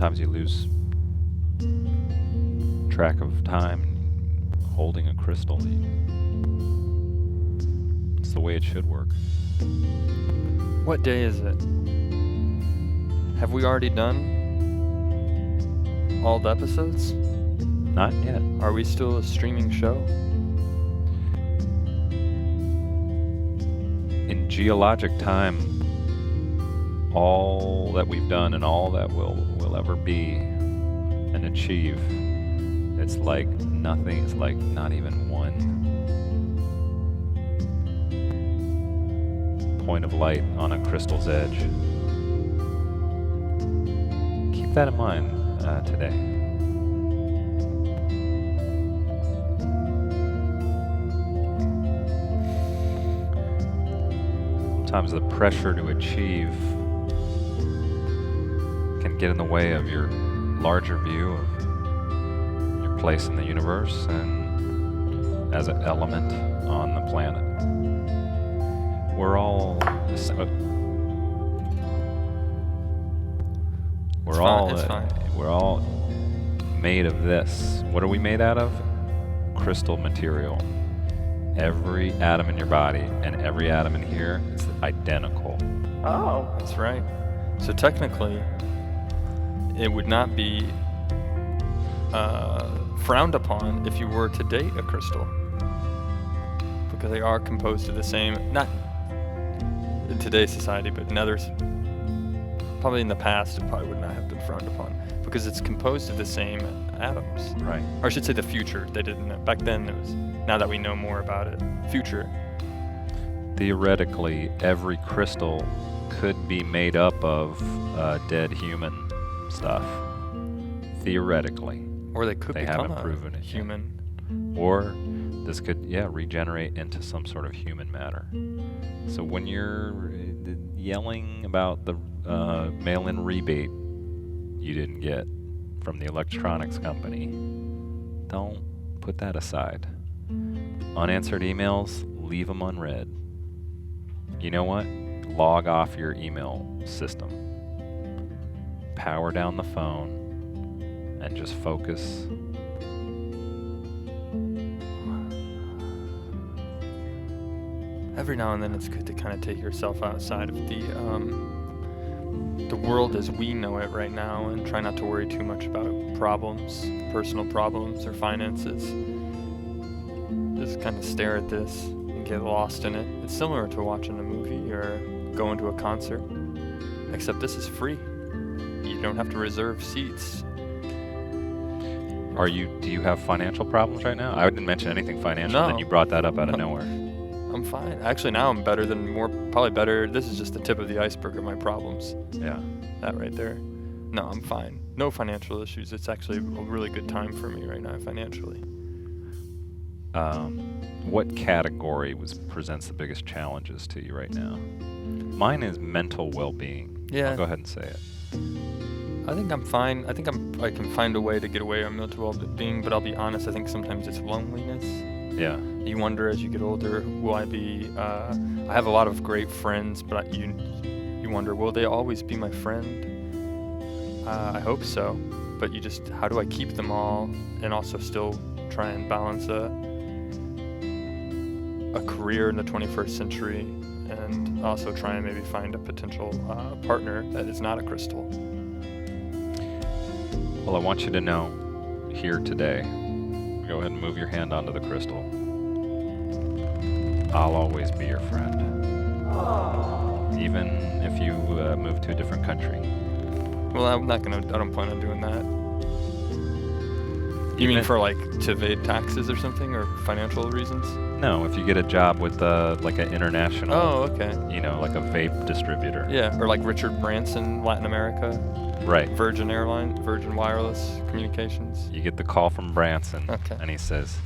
Sometimes you lose track of time holding a crystal. It's the way it should work. What day is it? Have we already done all the episodes? Not yet. Are we still a streaming show? In geologic time, all that we've done and all that will ever be and achieve, it's like nothing. It's like not even one point of light on a crystal's edge. Keep that in mind today. Sometimes the pressure to achieve can get in the way of your larger view of your place in the universe and as an element on the planet. We're all we're all made of this. What are we made out of? Crystal material. Every atom in your body and every atom in here is identical. Oh, that's right. So technically, it would not be frowned upon if you were to date a crystal, because they are composed of the same, not in today's society, but in others, probably in the past, it probably would not have been frowned upon, because it's composed of the same atoms. Right. Or I should say the future. They didn't know. Back then, it was, now that we know more about it, future. Theoretically, every crystal could be made up of dead human stuff. Theoretically. Or they could become haven't proven it human. Yet. Or this could, regenerate into some sort of human matter. So when you're yelling about the mail-in rebate you didn't get from the electronics company, don't put that aside. Unanswered emails, leave them unread. You know what? Log off your email system. Power down the phone and just focus. Every now and then it's good to kind of take yourself outside of the world as we know it right now and try not to worry too much about problems, personal problems or finances. Just kind of stare at this and get lost in it. It's similar to watching a movie or going to a concert, except this is free. You don't have to reserve seats. Do you have financial problems right now? I didn't mention anything financial, then you brought that up out of nowhere. I'm fine. Actually, now I'm probably better. This is just the tip of the iceberg of my problems. Yeah. That right there. No, I'm fine. No financial issues. It's actually a really good time for me right now financially. What category presents the biggest challenges to you right now? Mine is mental well-being. Yeah. I'll go ahead and say it. I think I'm fine. I think I can find a way to get away on mental well-being, but I'll be honest, I think sometimes it's loneliness. Yeah. You wonder as you get older, will I be, I have a lot of great friends, but you wonder, will they always be my friend? I hope so, but how do I keep them all and also still try and balance a career in the 21st century, and also try and maybe find a potential partner that is not a crystal. Well, I want you to know here today, go ahead and move your hand onto the crystal. I'll always be your friend. Even if you move to a different country. Well, I don't plan on doing that. You mean for like to evade taxes or something, or financial reasons? No, if you get a job with like an international, Oh, okay. like a vape distributor. Yeah, or like Richard Branson, Latin America. Right. Virgin Wireless Communications. You get the call from Branson, Okay. and he says,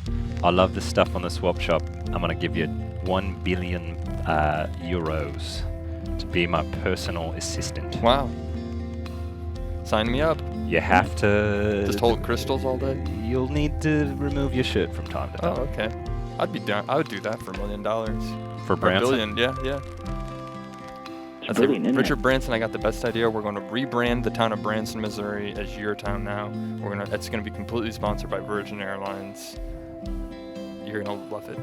I love this stuff on the swap shop. I'm going to give you 1 billion euros to be my personal assistant. Wow. Sign me up. You have to... Just hold crystals all day? You'll need to remove your shirt from time to time. Oh, okay. I'd be down. I would do that for $1 million. For Or Branson? $1 billion, yeah. It's That's brilliant, isn't Richard it? Branson, I got the best idea. We're going to rebrand the town of Branson, Missouri as your town now. It's going to be completely sponsored by Virgin Airlines. You're going to love it.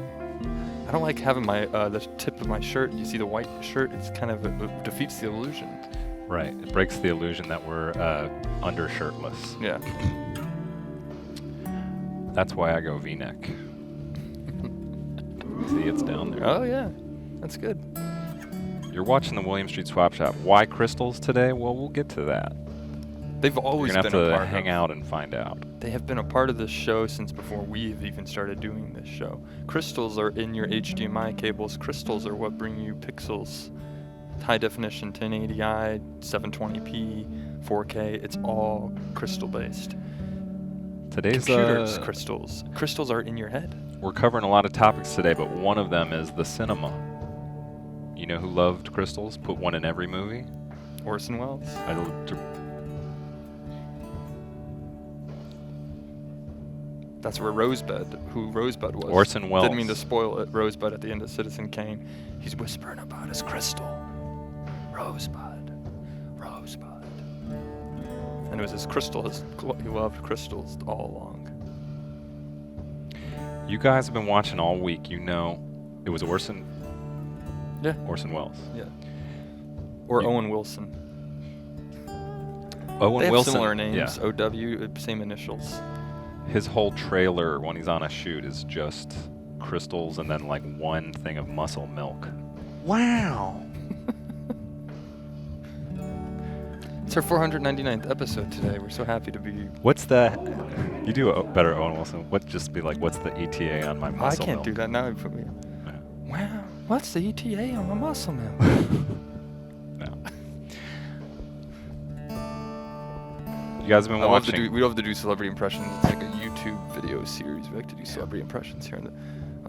I don't like having my the tip of my shirt. You see the white shirt? It's kind of it defeats the illusion. Right. It breaks the illusion that we're undershirtless. Yeah. That's why I go V-neck. See, it's down there. Oh yeah, that's good. You're watching the William Street Swap Shop. Why crystals today? Well, we'll get to that. They've You're always going to been a have to part hang of. out and find out. They have been a part of this show since before we've even started doing this show. Crystals are in your HDMI cables. Crystals are what bring you pixels. High definition 1080i, 720p, 4K. It's all crystal based. Today's Computers, crystals. Crystals are in your head. we're covering a lot of topics today, but one of them is the cinema. You know who loved crystals? Put one in every movie? Orson Welles. That's where Rosebud, who Rosebud was. Orson Welles. Didn't mean to spoil it. Rosebud at the end of Citizen Kane. He's whispering about his crystal. Rosebud. Rosebud. And it was his crystal. He loved crystals all along. You guys have been watching all week. You know it was Orson Yeah. Welles. Yeah. Or You- Owen Wilson. Owen They have Wilson. similar names. Yeah. OW, same initials. His whole trailer when he's on a shoot is just crystals and then like one thing of muscle milk. Wow. It's our 499th episode today. We're so happy to be. What's the... You do a better Owen Wilson. What just be like, what's the ETA on my I muscle can't milk? do that now. You put me. Yeah. Wow. What's the ETA on my muscle milk? No. You guys have been I love to watching... do. We love to do celebrity impressions. It's like a YouTube video series. We like to do celebrity impressions here on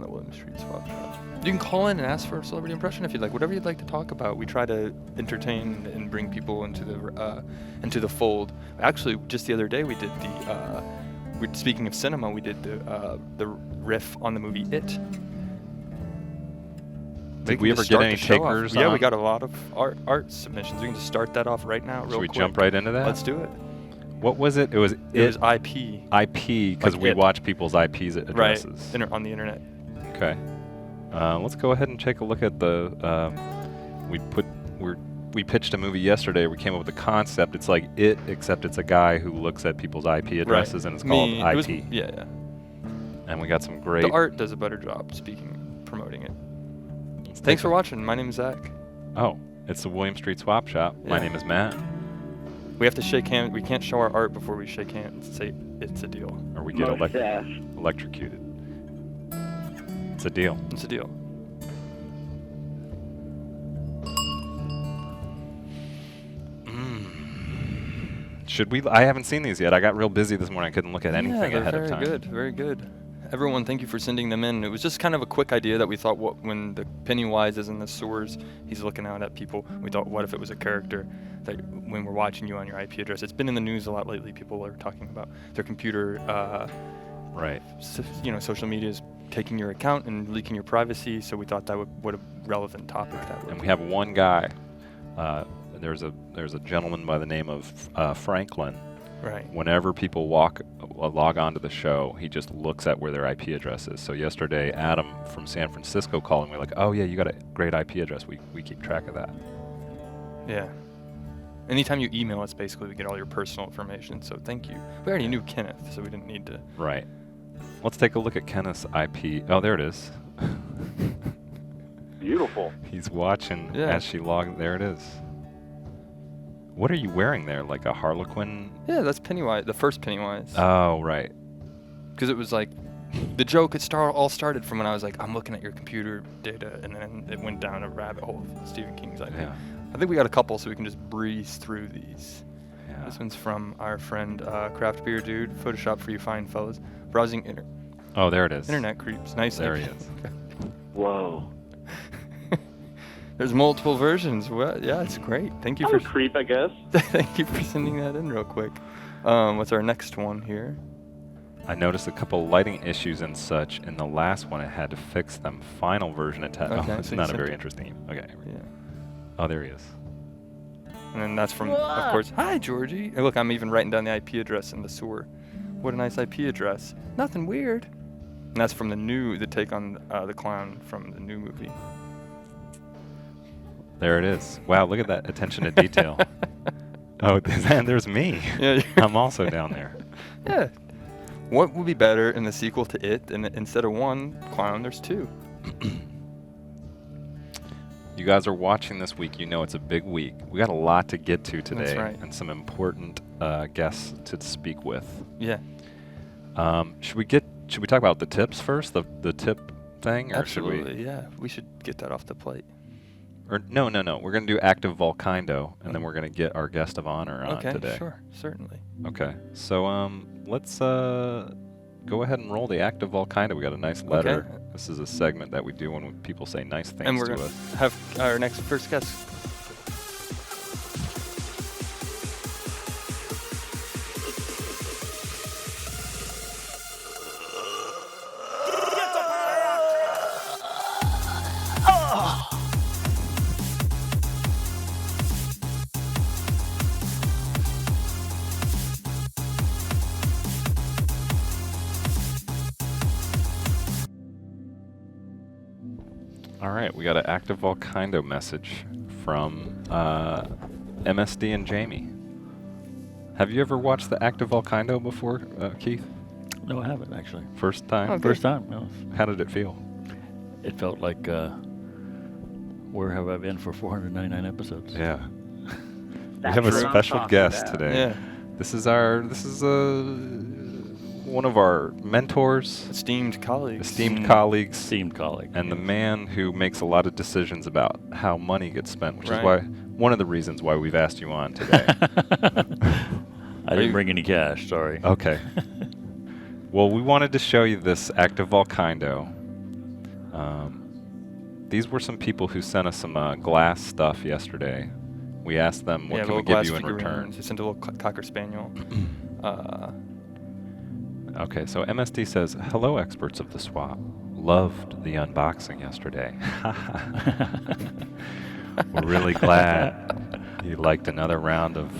the William Street Swap Shop. You can call in and ask for a celebrity impression if you'd like. Whatever you'd like to talk about. We try to entertain and bring people into the fold. Actually, just the other day we did the. Speaking of cinema, we did the riff on the movie It. Did we ever get any takers Yeah, on? we got a lot of art submissions. We can just start that off right now, real Should we quick. jump right into that? Let's do it. What was it? It was It was IP. IP, because Like we it. watch people's IPs addresses. Right, on the internet. Okay. Let's go ahead and take a look at the. We pitched a movie yesterday. We came up with a concept. It's like It, except it's a guy who looks at people's IP addresses, and it's called IP. Yeah. And we got some great. The art does a better job promoting it. Let's Thanks take for watching. My name is Zach. Oh, it's the William Street Swap Shop. My Yeah. name is Matt. We have to shake hands. We can't show our art before we shake hands and say it's a deal. Or we get Mustache. electrocuted. It's a deal. It's a deal. Should we? I haven't seen these yet. I got real busy this morning. I couldn't look at anything yeah, ahead they're of time. very good. Very good. Everyone, thank you for sending them in. It was just kind of a quick idea that we thought, when the Pennywise is in the sewers, he's looking out at people. We thought, what if it was a character that when we're watching you on your IP address? It's been in the news a lot lately. People are talking about their computer, Right. social media is taking your account and leaking your privacy. So we thought that what a relevant topic that would And be. we have one guy. There's a gentleman by the name of Franklin Right. Whenever people log on to the show, he just looks at where their IP address is. So yesterday, Adam from San Francisco called me like, oh yeah, you got a great IP address. We keep track of that. Yeah. Anytime you email us, basically, we get all your personal information. So thank you. We already knew Kenneth, so we didn't need to. Right. Let's take a look at Kenneth's IP. Oh, there it is. Beautiful. He's watching Yeah. as she logged. There it is. What are you wearing there? Like a Harlequin? Yeah, that's Pennywise, the first Pennywise. Oh, right. Because it was like, the joke all started from when I was like, I'm looking at your computer data, and then it went down a rabbit hole of Stephen King's IP. Yeah. I think we got a couple, so we can just breeze through these. Yeah. This one's from our friend Craft Beer Dude. Photoshop for you fine fellas. Browsing Oh, there it is. internet creeps. Nice. There he is. Whoa. There's multiple versions. Well, yeah, it's great. Thank you I'm a for creep, I guess. thank you for sending that in real quick. What's our next one here? I noticed a couple lighting issues and such. In the last one, I had to fix them. Final version at Okay, oh, it's so you not a sent very it. interesting. Okay. Yeah. Oh, there he is. And then that's from, of course, hi, Georgie. And look, I'm even writing down the IP address in the sewer. What a nice IP address. Nothing weird. And that's from the take on the clown from the new movie. There it is. Wow, look at that attention to detail. Oh, and there's me. Yeah. I'm also down there. Yeah. What would be better in the sequel to It than instead of one clown, there's two? You guys are watching this week. You know it's a big week. We got a lot to get to today. That's right. And some important guests to speak with. Yeah. Should we talk about the tips first? The tip thing? Or Absolutely, should we? yeah. We should get that off the plate. Or no. We're going to do Active Volcano, and then we're going to get our guest of honor on Okay, today. sure. Certainly. Okay. So let's go ahead and roll the Active Volcano. We got a nice letter. Okay. This is a segment that we do when people say nice things And we're to going us. to have our next first guest. All right, we got an Active Volcano message from MSD and Jamie. Have you ever watched the Active Volcano before, Keith? No, I haven't actually. First time? Okay. First time. No. How did it feel? It felt like where have I been for 499 episodes? Yeah. We That's have a what I'm special talking guest about. today. Yeah. This is one of our mentors, Esteemed colleagues. esteemed colleagues, Esteemed colleague. and the yes. man who makes a lot of decisions about how money gets spent, which is Right. why one of the reasons why we've asked you on today. I didn't bring any cash. Sorry. Okay. Well, we wanted to show you this Active Volcano. These were some people who sent us some glass stuff yesterday. We asked them, what Yeah, can we little give glass you in return? figurines. They sent a little Cocker Spaniel. Okay, so MSD says, hello, experts of the swap. Loved the unboxing yesterday. We're really glad you liked another round of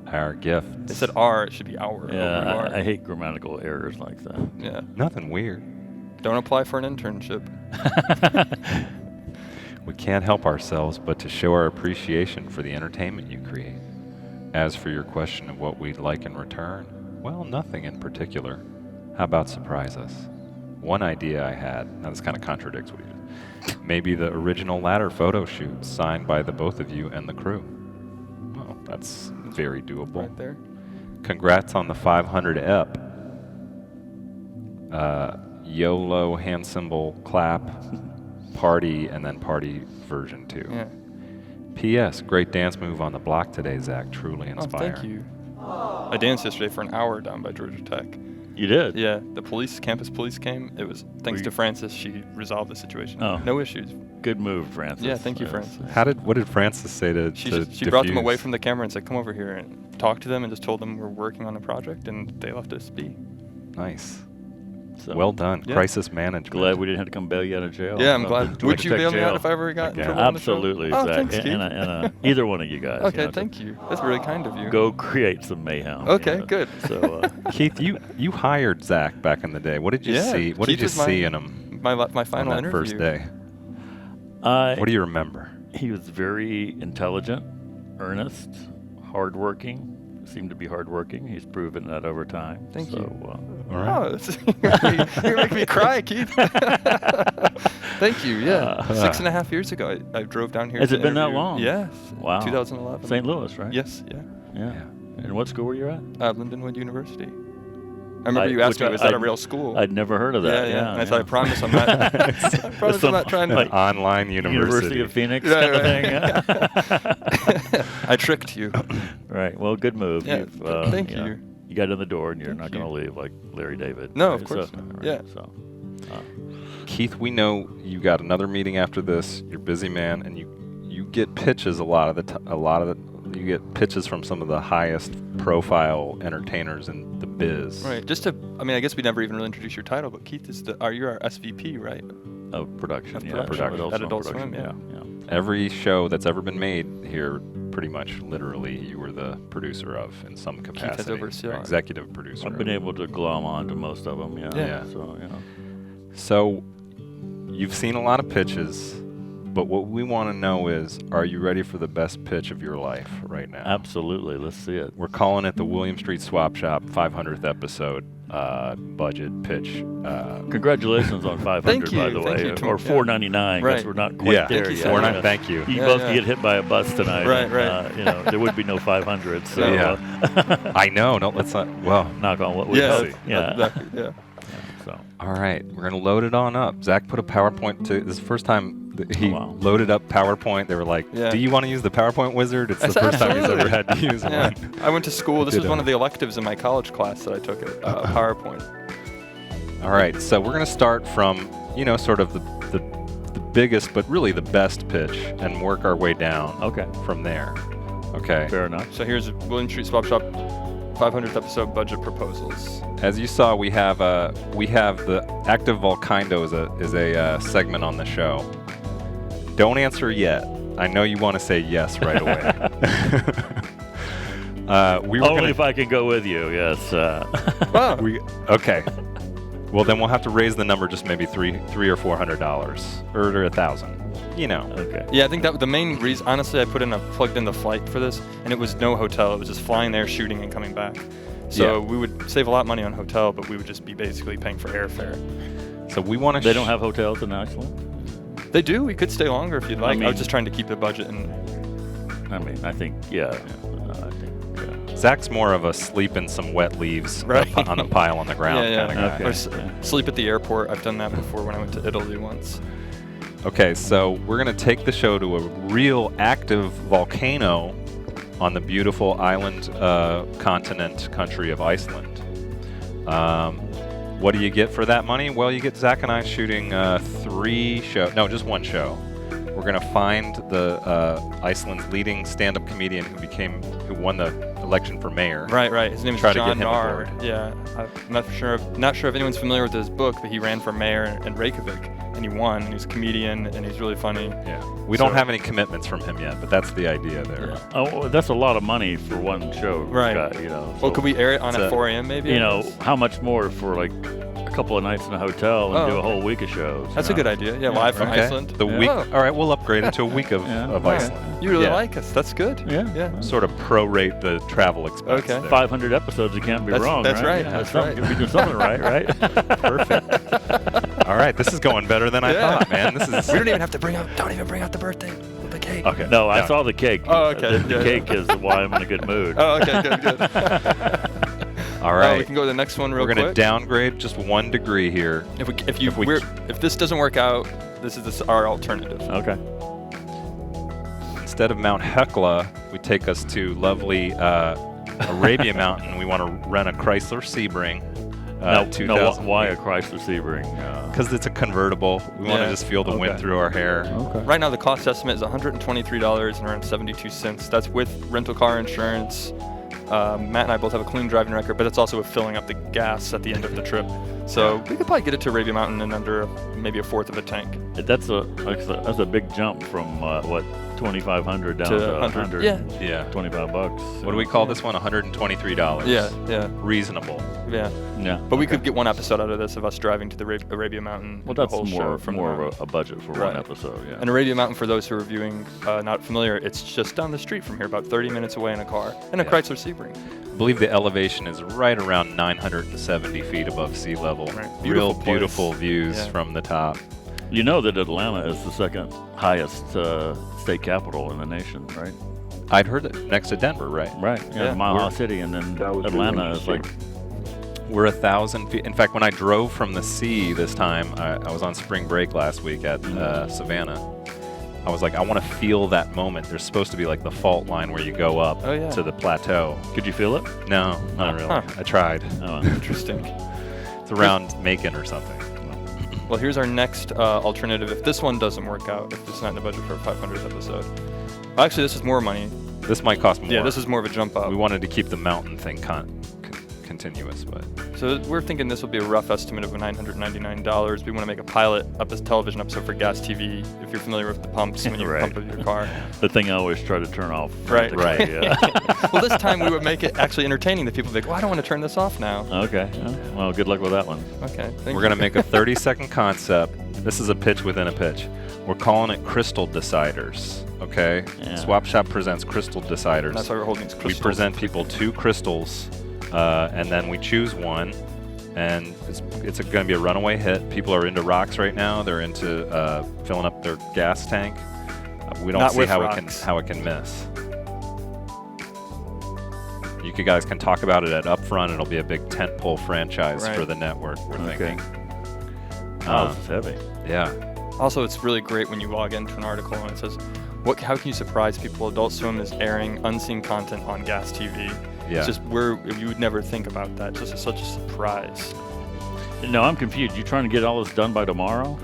our gifts. They said R, it should be our. Yeah, over I hate grammatical errors like that. Yeah. Nothing weird. Don't apply for an internship. We can't help ourselves but to show our appreciation for the entertainment you create. As for your question of what we'd like in return, well, nothing in particular. How about surprise us? One idea I had, now this kind of contradicts what you did, maybe the original ladder photo shoot signed by the both of you and the crew. Well, that's very doable. Right there. Congrats on the 500 ep. YOLO hand symbol clap party and then party version 2. Yeah. P.S. Great dance move on the block today, Zach. Truly Oh, inspiring. thank you. I danced yesterday for an hour down by Georgia Tech. You did? Yeah, the campus police came. It was thanks Were to you- Frances. She resolved the situation. Oh. No issues. Good move, Francis. Yeah, thank you, Yes. Frances. What did Francis say to She brought them away diffuse? from the camera and said, "Come over here and talk to them," and just told them we're working on a project, and they left us be. Nice. So Well done. Yeah. Crisis management. glad we didn't have to come bail you out of jail. Yeah, I'm To glad. Would you Tech bail me out jail. if I ever got in Yeah. trouble on the show? Absolutely, Oh, Zach. thanks, Keith. And either one of you guys. Okay, so thank you. That's really kind of you. Go create some mayhem. Okay, good. So Keith, you hired Zach back in the day. What did you Yeah, see? What Keith did you was my- see in him My on final that interview. first day? I What do you remember? He was very intelligent, earnest, hardworking. Seemed to be hardworking. He's proven that over time. Thank so, you. All right. Oh, you're making me cry, Keith. Thank you. Yeah, 6.5 years ago, I drove down here. Has to it been that interview. long? Yes. Wow. 2011. St. Louis, right? Yes. Yeah. Yeah. And what school were you at? Lindenwood University. I remember you asked me, was that a real school? I'd never heard of that. Yeah. And I said, I promise I'm not. I promise I'm not trying to. like Online university. University of Phoenix Right, kind of thing. I tricked you. Right. Well, good move. Yeah, You've, thank know, you. You got in the door, and you're Thank not going to you. leave like Larry David. No, right? of course So, not. right, Yeah. So, Keith, we know you got another meeting after this. You're a busy man, and you get pitches you get pitches from some of the highest profile entertainers in the biz. Right. I guess we never even really introduced your title, but Keith is you're our SVP, right? of production. Of Yeah. production. At Adult production, Swim, yeah. Every show that's ever been made here, pretty much literally, you were the producer of in some capacity. overseen or it. executive producer. I've been able to glom on to most of them. Yeah. Yeah. So, you know. So, you've seen a lot of pitches, but what we want to know is, are you ready for the best pitch of your life right now? Absolutely. Let's see it. We're calling it the William Street Swap Shop 500th episode budget pitch. Congratulations on 500, Thank you, by the thank way, you to- or 499. Right. Because we're not quite Yeah, there Thank you yet. so much. Thank you. You Yeah, both yeah. get hit by a bus tonight. Right, and, right. You know, there would be no 500. So, Yeah. I know. No, let's not. Well, knock on what we Yeah. hope. Yeah. Exactly. Yeah. So, all right. We're going to load it on up. Zach put a PowerPoint to. This is the first time that he wow. loaded up PowerPoint. They were like, Yeah. do you want to use the PowerPoint wizard? It's I the said, first time he's absolutely. ever had to use Yeah. one. I went to school. This Did was one I? of the electives in my college class that I took at PowerPoint. All right. So we're going to start from, sort of the biggest, but really the best pitch and work our way down okay. from there. Okay. Fair enough. So here's William Street Swap Shop 500th episode budget proposals. As you saw, we have the Active Volcano is a segment on the show. Don't answer yet. I know you want to say yes right away. We were Only gonna, if I can go with you, yes. Wow. okay. Well, then we'll have to raise the number just maybe $300 or $400 or $1,000. Okay. Yeah, I think that the main reason, honestly, I plugged in the flight for this, and it was no hotel. It was just flying there, shooting, and coming back. So Yeah. we would save a lot of money on hotel, but we would just be basically paying for airfare. So we want to. They don't have hotels in Iceland? They do. We could stay longer if you'd like. I mean- was just trying to keep the budget and. I mean, I think, yeah. I think, Zach's more of a sleep in some wet leaves Right. on a pile on the ground Yeah, kind yeah. of guy. Okay. Or sleep at the airport. I've done that before when I went to Italy once. Okay, so we're going to take the show to a real active volcano on the beautiful island country of Iceland. What do you get for that money? Well, you get Zach and I shooting just one show. We're going to find the Iceland's leading stand-up comedian who won the election for mayor. Right. His name is Try to get John him Nard. aboard. Yeah, I'm not sure if anyone's familiar with his book, but he ran for mayor in Reykjavik, and he won. And he's a comedian, and he's really funny. Yeah. We don't So- have any commitments from him yet, but that's the idea there. Yeah. Oh, that's a lot of money for one show, Right. Scott, Well, so, could we air it on It's at a- 4 a.m. maybe? you know, how much more for like a couple of nights in a hotel and Oh, do a okay. whole week of shows? That's you a know? good idea. Yeah, Yeah, live from Okay. Iceland. The Yeah. week. Oh. All right, we'll upgrade it to a week of Yeah. Iceland. You really Yeah. like us. That's good. Yeah. Yeah. Sort of prorate the travel expense. Okay. there. 500 episodes, you can't be That's- wrong, that's right, Yeah, that's something- right. We do something right, right? Perfect. All right, this is going better than I Yeah. thought, man. This is. We don't even have to bring out the birthday, the cake. Okay. No, I Yeah. saw the cake. Oh, okay. The Yeah. cake is why I'm in a good mood. Oh, okay, good. All We right. can go to the next one real We're going to quick. downgrade just 1 degree here. If this doesn't work out, this is our alternative. Okay. Instead of Mount Hekla, we take us to lovely Arabia Mountain. We want to rent a Chrysler Sebring. Now, 2000. why a Chrysler Sebring? Because it's a convertible. We want to Yeah. just feel the wind Okay. through our hair. Okay. Right now, the cost estimate is $123.72. That's with rental car insurance. Matt and I both have a clean driving record, but it's also with filling up the gas at the end of the trip. So we could probably get it to Arabia Mountain in under maybe a fourth of a tank. That's a big jump from what 2,500 down to 100. Yeah. Yeah. $25. What do we call this one? $123. Yeah. Reasonable. Yeah. Yeah. But we could get one episode out of this of us driving to the Arabia Mountain. Well, the that's whole show more from of a budget for Right. one episode. Yeah. And Arabia Mountain, for those who are viewing, not familiar, it's just down the street from here, about 30 minutes away in a car, in a Yeah. Chrysler Sebring. I believe the elevation is right around 970 feet above sea level. Right. Real Beautiful place. beautiful views Yeah. from the top. You know that Atlanta is the second highest state capital in the nation, right? I'd heard that next to Denver, right? Right. Yeah. Yeah. Mile High City, and then That was Atlanta is like. We're 1,000 feet. In fact, when I drove from the sea this time, I was on spring break last week at Savannah. I was like, I want to feel that moment. There's supposed to be like the fault line where you go up Oh, yeah. to the plateau. Could you feel it? No, not really. Huh. I tried. Oh, Interesting. It's around Macon or something. Well, here's our next alternative. If this one doesn't work out, if it's not in the budget for a 500th episode. Well, actually, this is more money. This might cost more. Yeah, this is more of a jump up. We wanted to keep the mountain thing continuous, but So we're thinking this will be a rough estimate of $999. We want to make a pilot television episode for Gas TV. If you're familiar with the pumps when you Right. pump up your car. the thing I always try to turn off. Right. Right. Yeah. Well, this time we would make it actually entertaining. The people would be like, well, I don't want to turn this off now. Okay. Yeah. Well, good luck with that one. Okay. we're going to make a 30-second concept. This is a pitch within a pitch. We're calling it Crystal Deciders. Okay? Yeah. Swap Shop presents Crystal Deciders. That's why we're holding these We crystals. present people 2 crystals, and then we choose one, and it's going to be a runaway hit. People are into rocks right now. They're into filling up their gas tank. We don't Not see with how rocks. it can miss. You guys can talk about it at Upfront. It'll be a big tentpole franchise Right. for the network. We're Okay. thinking. Oh, this is heavy. Yeah. Also, it's really great when you log into an article and it says, how can you surprise people? Adult Swim is airing unseen content on Gas TV. Yeah. It's just you would never think about that. It's just such a surprise. No, I'm confused. You trying to get all this done by tomorrow?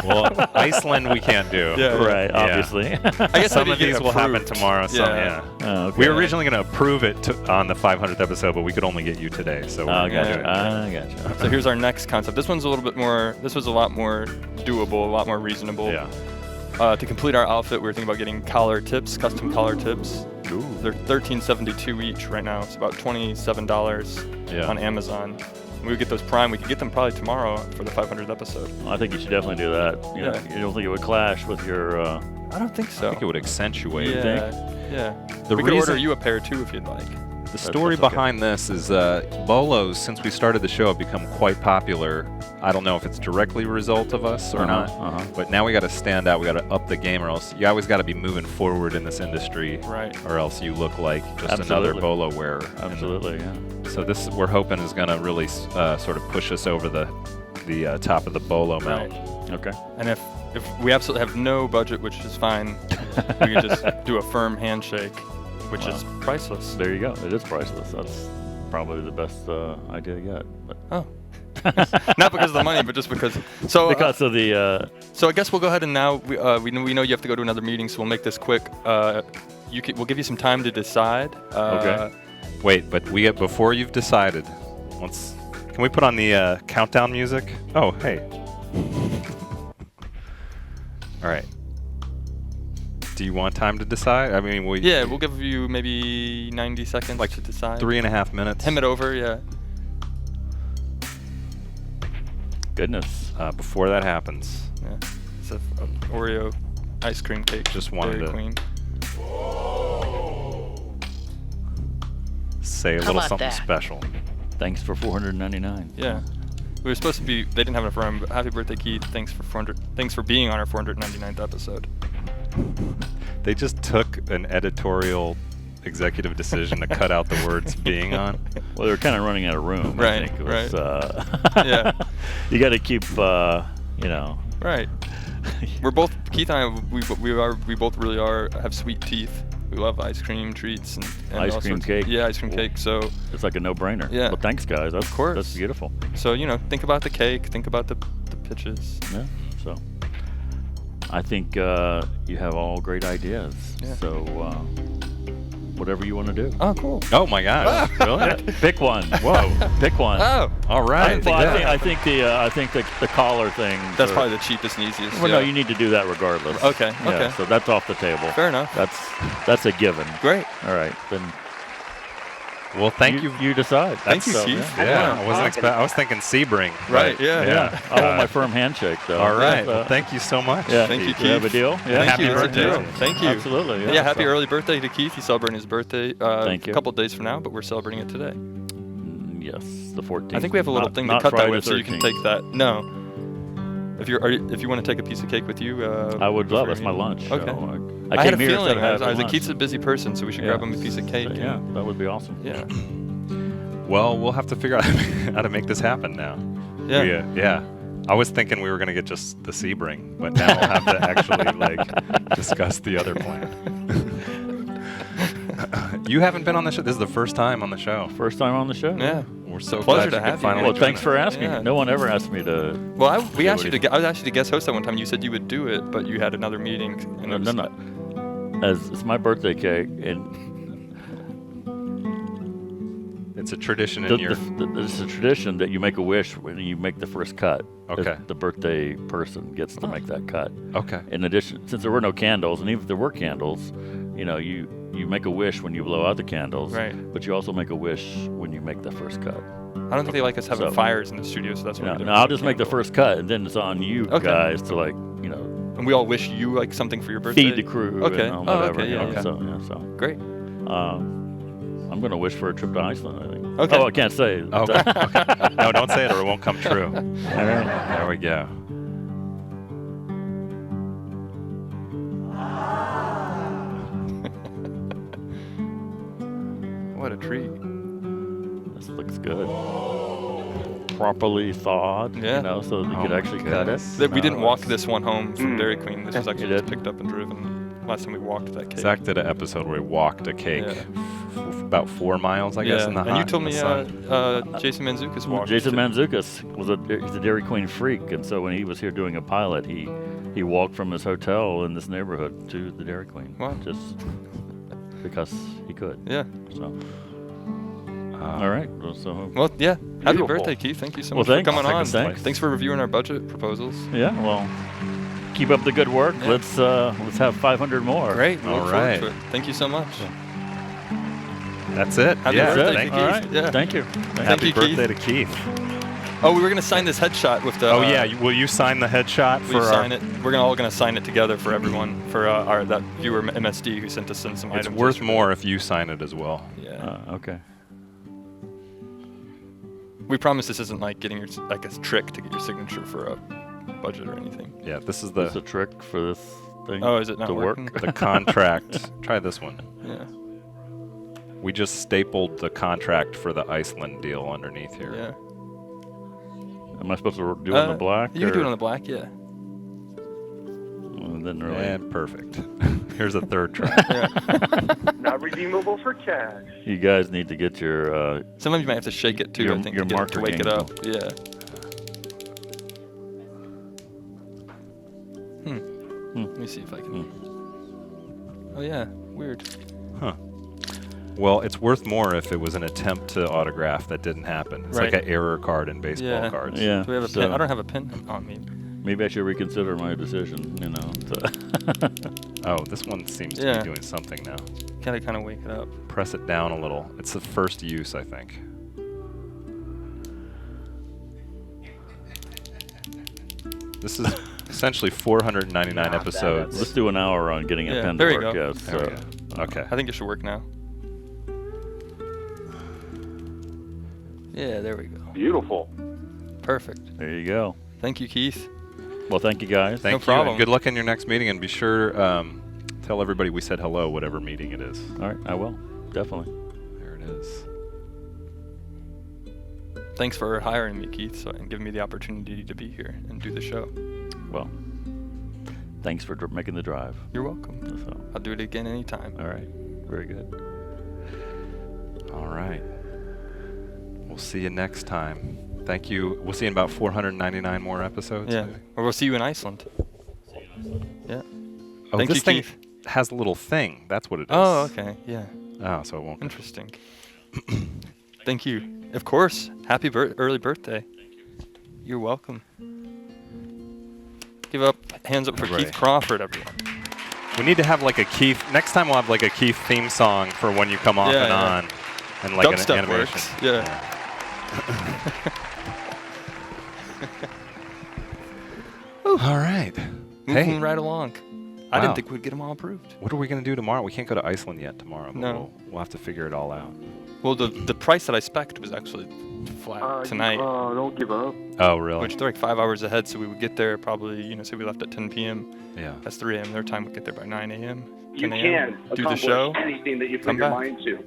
Well, Iceland we can't do. Yeah. Right. Yeah. Obviously. I guess Some maybe of get these will happen approved. tomorrow. Some, Yeah. yeah. Oh, okay. We were originally going to approve it on the 500th episode, but we could only get you today. So Oh, we're gonna gotcha. do it. I gotcha. So here's our next concept. This one's a little bit more. This was a lot more doable, a lot more reasonable. Yeah. To complete our outfit, we were thinking about getting collar tips, custom collar tips. Ooh. They're $13.72 each right now. It's about $27 Yeah. on Amazon. We would get those Prime. We could get them probably tomorrow for the 500th episode. I think you should definitely do that. You know, Yeah. you don't think it would clash with your? I don't think so. I think it would accentuate. Yeah. Yeah. The We could order reason- you a pair too if you'd like. The story that's okay. behind this is Bolos, since we started the show, have become quite popular. I don't know if it's directly a result of us or not, but now we got to stand out. We got to up the game, or else you always got to be moving forward in this industry, Right. or else you look like just Absolutely. another Bolo wearer. Absolutely. Yeah. So this, we're hoping, is going to really sort of push us over the top of the Bolo Right. mountain. Okay. And if we absolutely have no budget, which is fine, we can just do a firm handshake, which is priceless. There you go. It is priceless. That's probably the best idea yet. But Oh. Not because of the money, but just because. So because of the. So I guess we'll go ahead and now we know you have to go to another meeting, so we'll make this quick. We'll give you some time to decide. Okay. Wait, but before you've decided, can we put on the countdown music? Oh, hey. All right. Do you want time to decide? I mean, Yeah, we'll give you maybe 90 seconds to decide. 3.5 minutes. Hem it over, yeah. Goodness. Before that happens, Yeah. It's a Oreo ice cream cake. Just wanted Dairy to- Queen. say a How little about something that? special. Thanks for 499. Yeah. We were supposed to be. They didn't have enough room. But happy birthday, Keith! Thanks for being on our 499th episode. They just took an editorial executive decision to cut out the words "being on." Well, they were kind of running out of room. Right, I think. It was, Yeah. You got to keep, you know. Right. We're both Keith and I. We both really have sweet teeth. We love ice cream treats and Ice all cream sorts- cake. Yeah, ice cream cake. So It's like a no-brainer. Yeah. Well, thanks, guys. That's, Of course. That's beautiful. think about the cake. Think about the pitches. Yeah. So, I think you have all great ideas. Yeah. So, whatever you want to do. Oh, cool. Oh my gosh! Really? Pick one. Whoa. Pick one. Oh, All right. Well, yeah. I think the collar thing. that's probably the cheapest and easiest. Well, yeah. no, you need to do that regardless. Okay, Yeah, okay. so that's off the table. Fair enough. That's a given. Great. All right, then Well, thank you. You decide. Thank you, So, Keith. Yeah. Yeah, I wasn't I was thinking Sebring. Right, but- yeah. Yeah. I want my firm handshake though. All right. So, Well, thank you so much. yeah. Thank you, Do you have a Keith. deal? Yeah. Thank Happy you. birthday. It's a deal. Thank you. Absolutely. Yeah, happy So, early birthday to Keith. He's celebrating his birthday Thank you. a couple of days from now, but we're celebrating it today. Yes, the 14th. I think we have a little thing to not cut that Friday with, the so you can 13th. take that. No. If you want to take a piece of cake with you, I would love. before That's my you- lunch. Okay. So I I had a came here feeling. instead of I was having like, lunch. Keith's a busy person, so we should Yeah. grab him a piece of cake. Yeah, and- that would be awesome. Yeah. Well, we'll have to figure out how to make this happen now. Yeah. Yeah. I was thinking we were going to get just the Sebring, but now we'll have to actually discuss the other plan. You haven't been on the show. This is the first time on the show. First time on the show. Yeah. We're so pleasure glad to you have could you. finally Well, join thanks us. for asking. Yeah. No one ever asked me to. Well, we Yeah, asked you what to. I was asked you to guest host that one time. You said you would do it, but you had another meeting. And No, it was- no. As it's my birthday cake, and It's a tradition in your. it's a tradition that you make a wish when you make the first cut. Okay. The birthday person gets to make that cut. Okay. In addition, since there were no candles, and even if there were candles, you make a wish when you blow out the candles. Right. But you also make a wish when you make the first cut. I don't think they like us having So- fires in the studio, so that's why. No, we don't no, I'll have just make the candles. first cut, and then it's on you Okay. guys to And we all wish you like something for your birthday. feed the crew Okay. and Oh, whatever. okay, you know, yeah. So Great. I'm gonna wish for a trip to Iceland. I think. Okay. Oh, I can't say. it. Okay. Okay. No, don't say it or it won't come true. All right. There we go. What a treat. This looks good. Properly thawed. Yeah. So that you Oh could my actually cut it. goodness. We didn't No, walk it's- this one home from Dairy Queen. This was actually You just did? picked up and driven. Last time we walked that cake. Zach did an episode where he walked a cake Yeah. about 4 miles, I guess, in the hot and you told in me the sun. Jason Manzukis walked. Jason too. Manzukis he's a Dairy Queen freak, and so when he was here doing a pilot, he walked from his hotel in this neighborhood to the Dairy Queen. Wow. Just because he could. Yeah. So all right. So Well, yeah. Happy Beautiful. birthday, Keith. Thank you so Well, much for thanks. coming on. Thanks. Thanks for reviewing our budget proposals. yeah. Well, keep up the good work. Yeah. Let's have 500 more. Great. We All look forward right. to it. Thank you so much. That's it. Happy yeah. birthday, Thank Keith. All right. Yeah. Thank you. Happy you, birthday to Keith. Oh, we were gonna sign this headshot with the. Oh yeah, will you sign the headshot We for our? sign it. We're all gonna sign it together for everyone for that viewer MSD who sent us in some It's items. worth yesterday. more if you sign it as well. Yeah. Okay. We promise this isn't like getting a trick to get your signature for a budget or anything. Yeah, this is That's a the trick for this thing. Oh, is it not to working? work? the contract. Try this one. Yeah. We just stapled the contract for the Iceland deal underneath here. Yeah. Am I supposed to do it in the black? You can do it or- on the black, yeah. Well, then really. And perfect. Here's a third try. Not redeemable for cash. You guys need to get your. Sometimes you might have to shake it too. Your- I think your to, get it marker to wake it game. up. Yeah. Let me see if I can. Oh yeah, weird. Huh. Well, it's worth more if it was an attempt to autograph that didn't happen. It's like Right. an error card in baseball Yeah. cards. Yeah. Do we have a so pin? I don't have a pin on me. Maybe I should reconsider my decision. Oh, this one seems to Yeah. be doing something now. Gotta kind of wake it up. Press it down a little. It's the first use, I think. This is essentially 499 Not episodes. Let's do an hour on getting a Yeah, pen there to you work. go. Yes. There we go. Okay. I think it should work now. Yeah, there we go. Beautiful. Perfect. There you go. Thank you, Keith. Well, thank you guys. Thank you. problem. And good luck in your next meeting, and be sure tell everybody we said hello, whatever meeting it is. All right, I will definitely. There it is. Thanks for hiring me, Keith, and giving me the opportunity to be here and do the show. Well, thanks for making the drive. You're welcome. So, I'll do it again anytime. all right, very good. All right. We'll see you next time. Thank you. We'll see you in about 499 more episodes. Yeah. maybe? Or we'll see you in Iceland. Yeah. Oh, Thank this you, thing Keith. has a little thing. That's what it is. Oh, okay. Yeah. Oh, so it won't. Interesting. Thank you. Of course. Happy early birthday. You're welcome. Hands up for Right. Keith Crawford, everyone. We need to have like a Keith. Next time we'll have like a Keith theme song for when you come off Yeah, and yeah. on, and like an Dubstep animation. works. Yeah. All right. Moving Hey, right along. I Wow. didn't think we'd get them all approved. what are we gonna do tomorrow? We can't go to Iceland yet tomorrow. But No. we'll have to figure it all out. Well, the price that I spec'd was actually flat tonight, Don't give up. Oh, really? which they're like 5 hours ahead, so we would get there probably, say we left at 10 p.m. Yeah. That's 3 a.m. their time. We'd get there by 9 a.m. You 10 can a.m. Do the accomplish show. anything that you put come your back. mind to.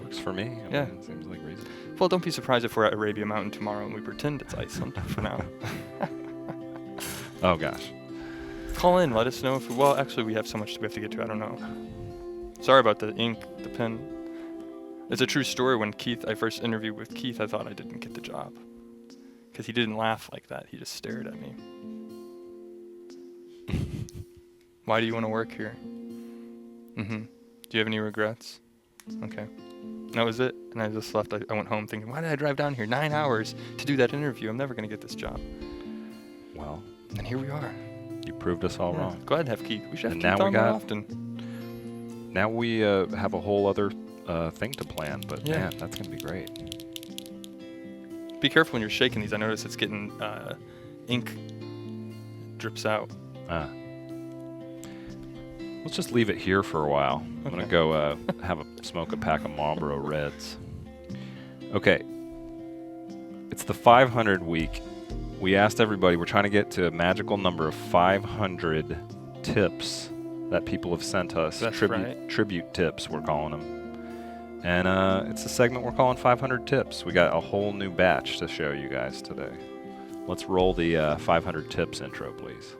Works for me. I mean, Yeah. it seems like reason. Well, don't be surprised if we're at Arabia Mountain tomorrow and we pretend it's Iceland for now. Oh gosh. Call in, let us know if. Well, actually, we have so much we have to get to. I don't know. Sorry about the ink, the pen. It's a true story. When I first interviewed with Keith, I thought I didn't get the job because he didn't laugh like that. He just stared at me. Why do you want to work here? Mm-hmm. Do you have any regrets? Okay. And that was it. And I just left. I went home thinking, why did I drive down here 9 hours to do that interview? I'm never going to get this job. Well, And here we are. you proved us all Yeah. wrong. Go ahead and have Keith. We should have And Keith now we on more got- often. Now we have a whole other thing to plan, but Yeah. man, that's gonna be great. Be careful when you're shaking these. I notice it's getting ink drips out. Let's just leave it here for a while. I'm gonna Okay. go smoke a pack of Marlboro Reds. Okay. It's the 500 week. We asked everybody. We're trying to get to a magical number of 500 tips that people have sent us. That's tribute right. tribute tips, we're calling them. And it's a segment we're calling 500 tips. We got a whole new batch to show you guys today. Let's roll the 500 tips intro, please.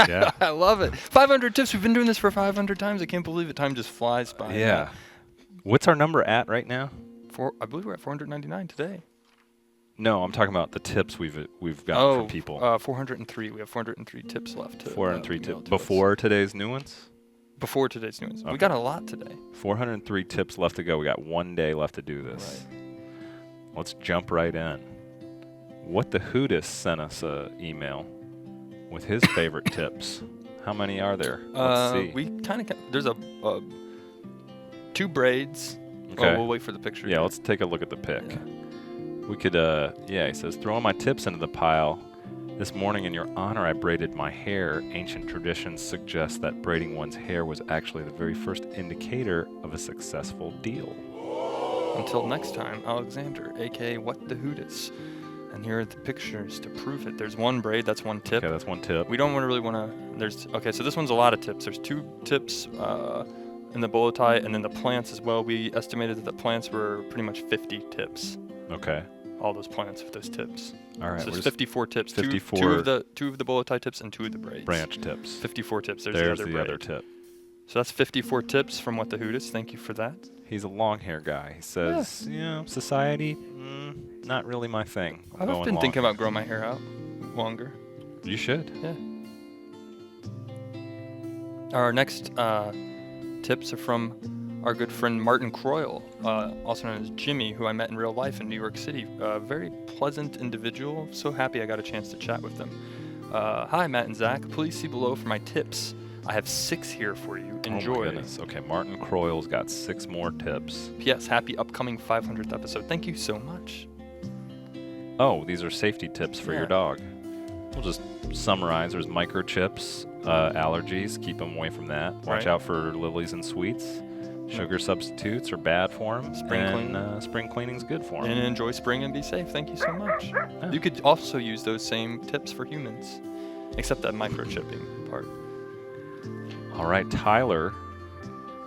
Yeah. I love it. 500 tips. We've been doing this for 500 times. I can't believe it. Time just flies by. Yeah. What's our number at right now? I believe we're at 499 today. No, I'm talking about the tips we've gotten from people. 403. We have 403 tips left. 403 mail tips to us. before today's new ones. Before today's news. We Okay. got a lot today. 403 tips left to go. We got 1 day left to do this. Let's jump right in. What the Hootist sent us a email with his favorite tips. How many are there? Let's see. We kind of there's a 2 braids. Okay. Oh, we'll wait for the picture. Yeah, here. let's take a look at the pic. Yeah. We could, he says, throwing my tips into the pile. This morning, in your honor, I braided my hair. Ancient traditions suggest that braiding one's hair was actually the very first indicator of a successful deal. Until next time, Alexander, aka What the Hootist. And here are the pictures to prove it. There's 1 braid, that's 1 tip. Okay, that's 1 tip. We don't really want to. So this one's a lot of tips. There's 2 tips in the bolo tie, and then the plants as well. We estimated that the plants were pretty much 50 tips. Okay. All those plants with those tips. All right. So we're there's just 54 tips. 54 two of the bolo tie tips and 2 of the braids. branch tips. 54 tips. There's the the other other braid. tip. So that's 54 tips from What the Hootist. Thank you for that. He's a long hair guy. He says, society, not really my thing. I've Going been long. thinking about growing my hair out longer. You should. Yeah. Our next tips are from our good friend Martin Croyle, also known as Jimmy, who I met in real life in New York City. A very pleasant individual. So happy I got a chance to chat with him. Hi, Matt and Zach. Please see below for my tips. I have 6 here for you. Oh my Enjoy. goodness. Okay, Martin Croyle's got 6 more tips. P.S. Happy upcoming 500th episode. Thank you so much. Oh, these are safety tips for your Yeah. dog. We'll just summarize. There's microchips, allergies. Keep them away from that. Watch Right. out for lilies and sweets. Sugar substitutes are bad for them. Spring clean. Spring cleaning's good for them. And enjoy spring and be safe. Thank you so much. You could also use those same tips for humans, except that microchipping part. All right, Tyler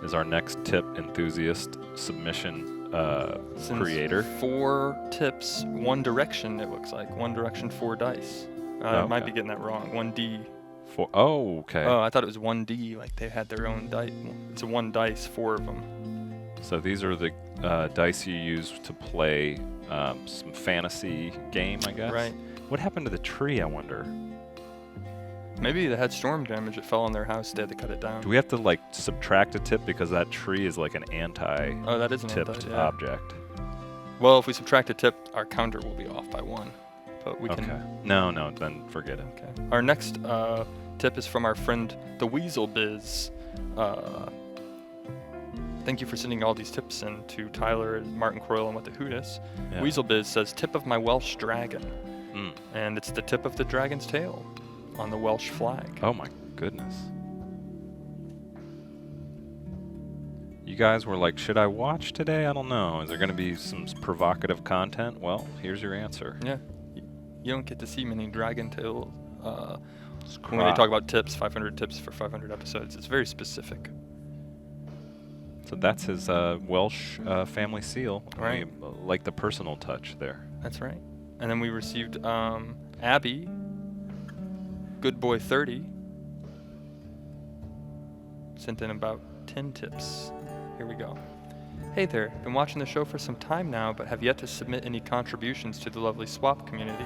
is our next tip enthusiast submission Since creator. 4 tips, 1 direction, it looks like. 1 direction, 4 dice. I might be Okay. getting that wrong. 1D. Okay. Oh, I thought it was 1D, like they had their own dice. It's a 1 dice, 4 of them. So these are the dice you use to play some fantasy game, I guess. Right. What happened to the tree, I wonder? Maybe they had storm damage. It fell on their house. They had to cut it down. Do we have to like subtract a tip because that tree is like an anti-tipped Oh, that is an anti, yeah. object? Well, if we subtract a tip, our counter will be off by 1. But we Okay. can. No, then forget it. Okay. Our next tip is from our friend the Weasel Biz. Thank you for sending all these tips in to Tyler and Martin Croyle and What the Hoot Is. Yeah. Weasel Biz says tip of my Welsh dragon, Mm. and it's the tip of the dragon's tail on the Welsh flag. Oh my goodness. You guys were like, should I watch today? I don't know. Is there going to be some provocative content? Well, here's your answer. Yeah. You don't get to see many dragon tail. It's When they crop. talk about tips, 500 tips for 500 episodes, it's very specific. So that's his Welsh family seal. Right. We like the personal touch there. That's right. And then we received Abby, Good Boy 30, sent in about 10 tips. Here we go. Hey there, been watching the show for some time now, but have yet to submit any contributions to the lovely swap community.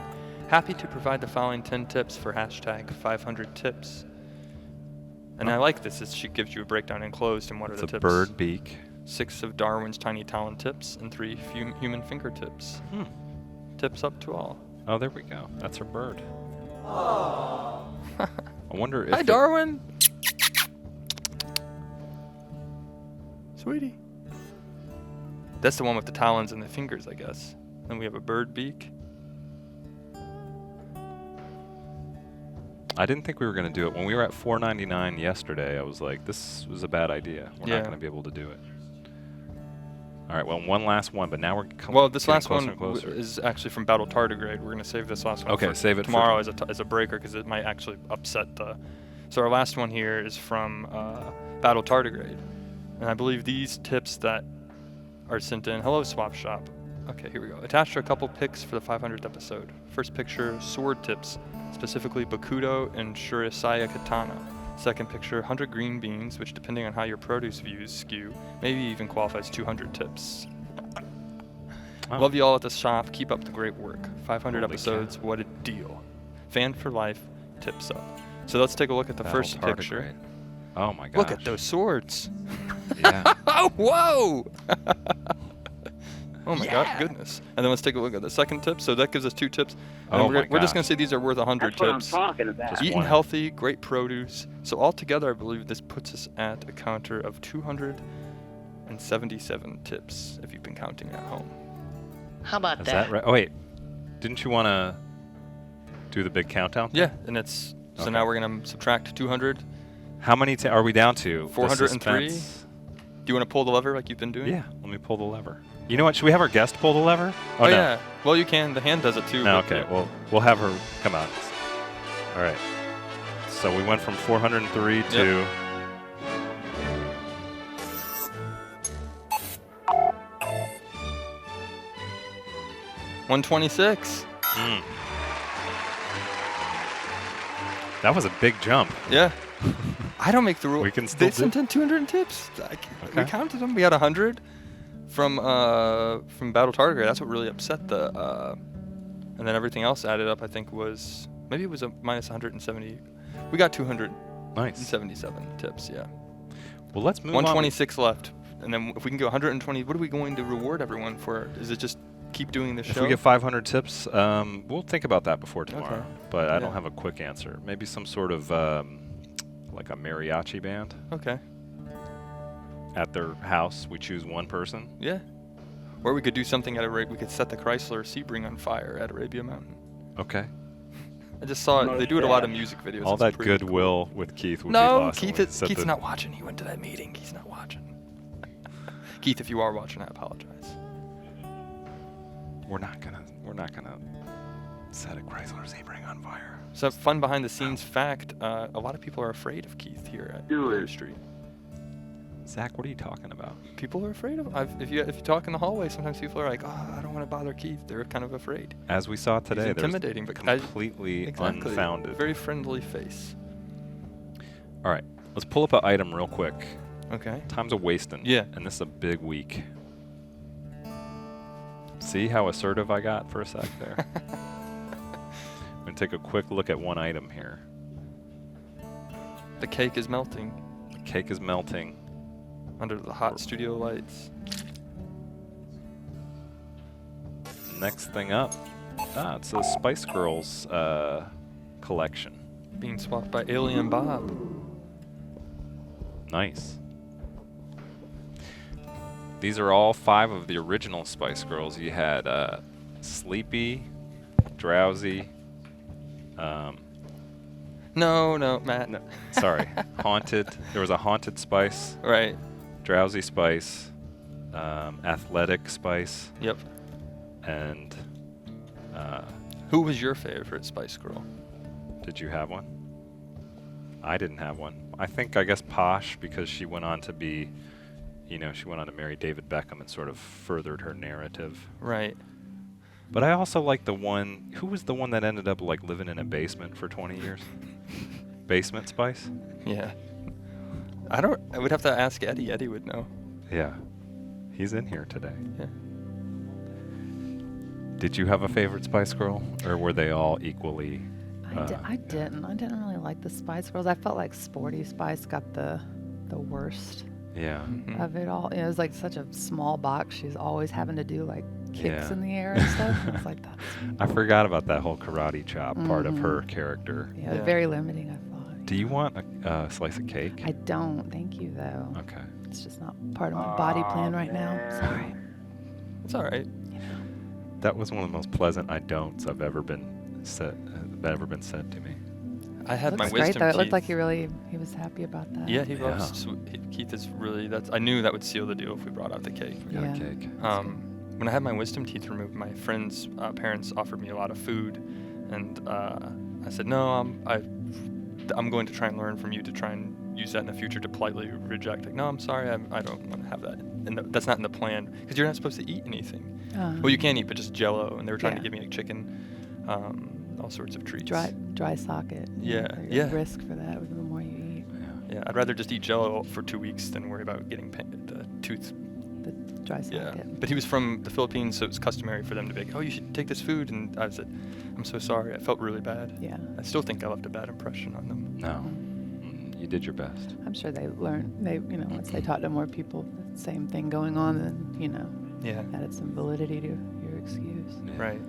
Happy to provide the following 10 tips for hashtag 500 tips. And I like this, as she gives you a breakdown enclosed and what are It's the a tips. bird beak. 6 of Darwin's tiny talon tips and 3 human fingertips. Hmm. Tips up to all. Oh, there we go. That's her bird. I wonder if Hi, Darwin. Sweetie. That's the one with the talons and the fingers, I guess. Then we have a bird beak. I didn't think we were going to do it. When we were at $4.99 yesterday, I was like, this was a bad idea. We're Yeah. not going to be able to do it. All right, well, one last one, but now we're Well, this getting last closer one and closer. is actually from Battle Tardigrade. We're going to save this last one Okay, for save it for tomorrow as a breaker because it might actually upset the... So our last one here is from Battle Tardigrade. And I believe these tips that are sent in... Hello, Swap Shop. Okay, here we go. Attached are a couple pics for the 500th episode. First picture, sword tips, specifically Bakudo and Shurisaya Katana. Second picture, 100 green beans, which depending on how your produce views skew, maybe even qualifies 200 tips. Wow. Love you all at the shop. Keep up the great work. 500 Holy episodes, what a deal. Fan for life, tips up. So let's take a look at the Battle first picture. Tardigrade. Oh my gosh. Look at those swords. Yeah. Oh, whoa! Oh my god, goodness. And then let's take a look at the second tip. So that gives us 2 tips. And Oh we're my just going gosh. to say these are worth 100 That's what I'm tips. talking about. Just Eating one. healthy, great produce. So altogether, I believe this puts us at a counter of 277 tips, if you've been counting at home. How about Is that? that right? Oh, wait. Didn't you want to do the big countdown? Yeah, and it's... So Okay. now we're going to subtract 200. How many are we down to? The 403? suspense? Do you want to pull the lever like you've been doing? Yeah, let me pull the lever. You know what? Should we have our guest pull the lever? Oh, no. yeah. Well, you can. The hand does it too. No, but okay. yeah. Well, we'll have her come out. All right. So we went from 403 to... 126. That was a big jump. Yeah. I don't make the rule. We can still They sent in 200 tips. We Okay. counted them. We had 100 from Battle Tardigrade. That's what really upset the. And then everything else added up, I think, was maybe it was a minus 170. We got 277 Nice. tips. Yeah. Well, let's move on. 126 left, and then if we can go 120, what are we going to reward everyone for? Is it just keep doing the If show? we get 500 tips, we'll think about that before tomorrow. Okay. But I don't Yeah. have a quick answer. Maybe some sort of like a mariachi band Okay. at their house. We choose one person. Yeah. Or we could do something at we could set the Chrysler Sebring on fire at Arabia Mountain. Okay. I just saw it. They do it a lot of music videos. All It's that pretty goodwill with Keith would be No, lost. when we set Keith's the- not watching. He went to that meeting. He's not watching. Keith, if you are watching, I apologize. We're not gonna set a Chrysler Sebring on fire. So, fun behind the scenes fact: a lot of people are afraid of Keith here at Do it. Bear Street. Zach, what are you talking about? People are afraid of him. If you talk in the hallway, sometimes people are like, "Oh, I don't want to bother Keith." They're kind of afraid. As we saw today, He's there's intimidating, but completely exactly. unfounded. Very friendly face. All right, let's pull up an item real quick. Okay. Time's a wasting. Yeah. And this is a big week. See how assertive I got for a sec there? I'm going to take a quick look at one item here. The cake is melting The cake is melting. under the hot studio lights. Next thing up, it's a Spice Girls collection. Being swapped by Alien Bob. Nice. These are all 5 of the original Spice Girls. You had Sleepy, Drowsy, No, Matt. no, sorry, Haunted. There was a Haunted Spice, Right. Drowsy Spice, Athletic Spice, Yep. and Who was your favorite Spice Girl? did you have one? I didn't have one. I guess Posh, because she went on to be, she went on to marry David Beckham and sort of furthered her narrative. Right. But I also like the one, who was the one that ended up like living in a basement for 20 years? Basement Spice? Yeah. I would have to ask Eddie. Eddie would know. Yeah. He's in here today. Yeah. Did you have a favorite Spice Girl, or were they all equally? I didn't. I didn't really like the Spice Girls. I felt like Sporty Spice got the worst Yeah. Mhm. of it all. It was like such a small box. She's always having to do like kicks Yeah. in the air and stuff. I was like, that's I forgot about that whole karate chop part of her Mhm. character. yeah, Yeah. very limiting. I thought. Do you want a slice of cake? I don't. Thank you though. Okay. It's just not part of my body plan right now. Sorry. It's all right. That was one of the most pleasant I don'ts I've ever been said to me. I had my Looks great wisdom though. It teeth. looked like he was happy about that. Yeah, he Yeah. loves. Keith is really. I knew that would seal the deal if we brought out the cake. We got Yeah. a cake. When I had my wisdom teeth removed, my friend's parents offered me a lot of food, and I said no. I'm going to try and learn from you to try and use that in the future to politely reject. Like, no, I'm sorry, I don't want to have that, and that's not in the plan because you're not supposed to eat anything. Well, you can eat, but just Jello, and they were trying to Yeah. give me like chicken, all sorts of treats. dry socket. Yeah, There's yeah. risk for that the more you eat. Yeah. Yeah, I'd rather just eat Jello for 2 weeks than worry about getting the tooth. The dry Yeah, socket. but he was from the Philippines, so it was customary for them to be like, "Oh, you should take this food," and I said, "I'm so sorry. I felt really bad." Yeah. I still think I left a bad impression on them. No. You did your best. I'm sure they learned. Once they talked to more people, the same thing going on, then Yeah, added some validity to your excuse. Yeah. right.